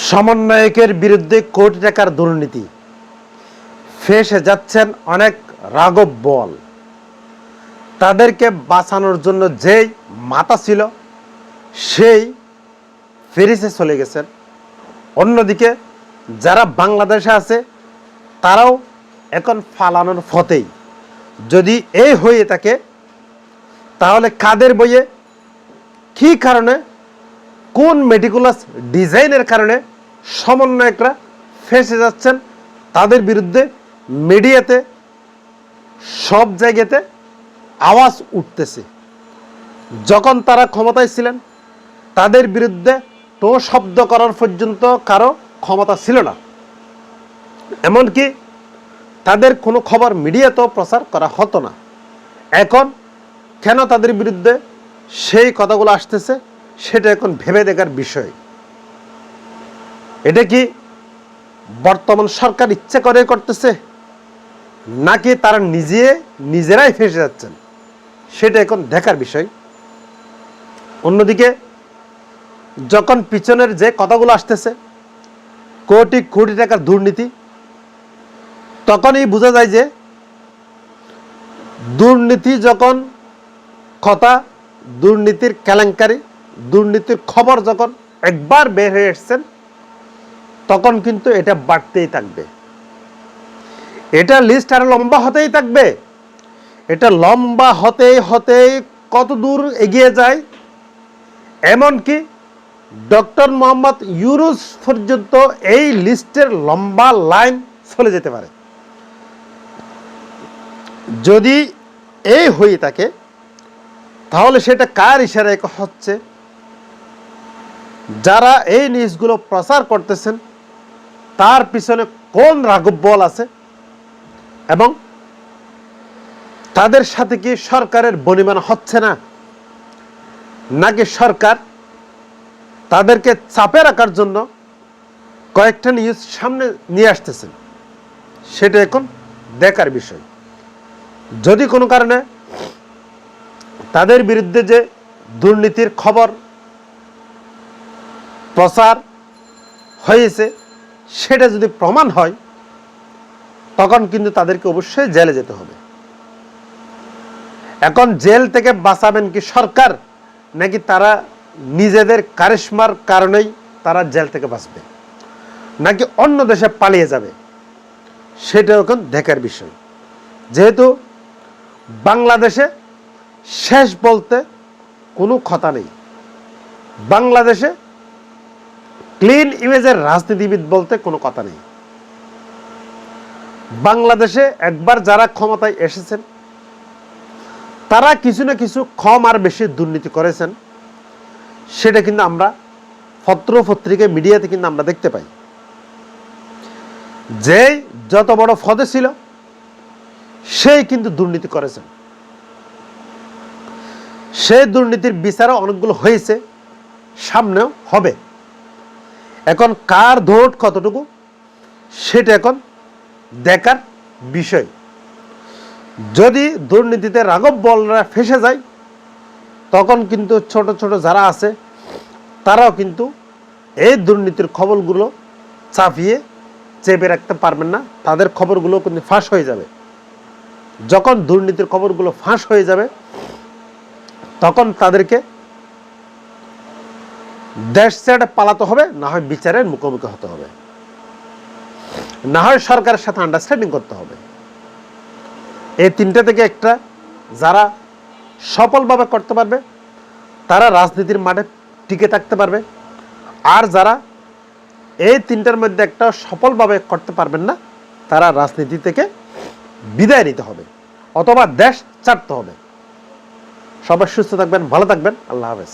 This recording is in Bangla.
সমন্বয়কের বিরুদ্ধে কোটি টাকার দুর্নীতি, ফেঁসে যাচ্ছেন অনেক রাঘব বোয়াল। তাদেরকে বাঁচানোর জন্য যেই মাথা ছিল সেই ফেরিসে চলে গেছেন। অন্যদিকে যারা বাংলাদেশে আছে তারাও এখন ফালানোর ফতেই। যদি এই হয়ে থাকে তাহলে কাদের বইয়ে কী কারণে, কোন মেটিকুলাস ডিজাইনের কারণে সমন্বয়করা ফেঁসে যাচ্ছেন, তাদের বিরুদ্ধে মিডিয়াতে সব জায়গাতে আওয়াজ উঠতেছে। যখন তারা ক্ষমতায় ছিলেন তাদের বিরুদ্ধে তো শব্দ করার পর্যন্ত কারো ক্ষমতা ছিল না, এমনকি তাদের কোনো খবর মিডিয়াতেও প্রচার করা হতো না। এখন কেন তাদের বিরুদ্ধে সেই কথাগুলো আসতেছে সেটা এখন ভেবে দেখার বিষয়। এটা কি বর্তমান সরকার ইচ্ছে করে করতেছে, নাকি তারা নিজেরাই ফেঁসে যাচ্ছেন, সেটা এখন দেখার বিষয়। অন্যদিকে যখন পিছনের যে কথাগুলো আসতেছে কোটি কোটি টাকার দুর্নীতি, তখনই বোঝা যায় যে দুর্নীতি যখন কথা, দুর্নীতির কেলেঙ্কারি, দুর্নীতির খবর যখন একবার বের হয়ে এসছেন তখন কিন্তু এটা বাড়তেই থাকবে। এটা লিস্ট আরো লম্বা হতেই থাকবে। এটা লম্বা হতেই হতেই কত দূর এগিয়ে যায়, এমনকি ডক্টর মোহাম্মদ ইউনূস পর্যন্ত এই লিস্টের লম্বা লাইন চলে যেতে পারে। যদি এই হয়ে থাকে তাহলে সেটা কার ইশারায় হচ্ছে? যারা এই নিউজগুলো প্রচার করতেছেন তার পিছনে কোন রাঘব বোয়াল আছে, এবং তাদের সাথে কি সরকারের বনিমানা হচ্ছে না, নাকি সরকার তাদেরকে চাপে রাখার জন্য কয়েকটা নিউজ সামনে নিয়ে আসতেছেন, সেটা এখন দেখার বিষয়। যদি কোনো কারণে তাদের বিরুদ্ধে যে দুর্নীতির খবর প্রচার হয়েছে সেটা যদি প্রমাণ হয় তখন কিন্তু তাদেরকে অবশ্যই জেলে যেতে হবে। এখন জেল থেকে বাঁচাবেন কি সরকার, নাকি তারা নিজেদের কারিশমার কারণেই তারা জেল থেকে বাঁচবে, নাকি অন্য দেশে পালিয়ে যাবে, সেটা এখন দেখার বিষয়। যেহেতু বাংলাদেশে শেষ বলতে কোনো কথা নেই, বাংলাদেশে ক্লিন ইমেজের রাজনীতিবিদ বলতে কোনো কথা নেই। বাংলাদেশে একবার যারা ক্ষমতায় এসেছেন তারা কিছু না কিছু কম আর বেশি দুর্নীতি করেছেন, সেটা কিন্তু আমরা পত্র পত্রিকায় মিডিয়াতে কিন্তু আমরা দেখতে পাই। যে যত বড় পদে ছিল সেই কিন্তু দুর্নীতি করেছেন, সেই দুর্নীতির বিচারও অনেকগুলো হয়েছে, সামনেও হবে। এখন কার ধোট কতটুকু সেটা এখন দেখার বিষয়। যদি দুর্নীতিতে রাঘব বোয়ালরা ফেঁসে যায় তখন কিন্তু ছোট ছোট যারা আছে তারাও কিন্তু এই দুর্নীতির খবরগুলো চাপিয়ে চেপে রাখতে পারবেন না, তাদের খবরগুলো কিন্তু ফাঁস হয়ে যাবে। যখন দুর্নীতির খবরগুলো ফাঁস হয়ে যাবে তখন তাদেরকে দেশ ছেড়ে পালাতে হবে, না হয় বিচারের মুখোমুখি হতে হবে, না হয় সরকারের সাথে আন্ডারস্ট্যান্ডিং করতে হবে। এই তিনটা থেকে একটা যারা সফলভাবে করতে পারবে তারা রাজনীতির মাঠে টিকে থাকতে পারবে, আর যারা এই তিনটার মধ্যে একটা সফলভাবে করতে পারবেন না তারা রাজনীতি থেকে বিদায় নিতে হবে অথবা দেশ ছাড়তে হবে। সবাই সুস্থ থাকবেন, ভালো থাকবেন, আল্লাহ হাফেজ।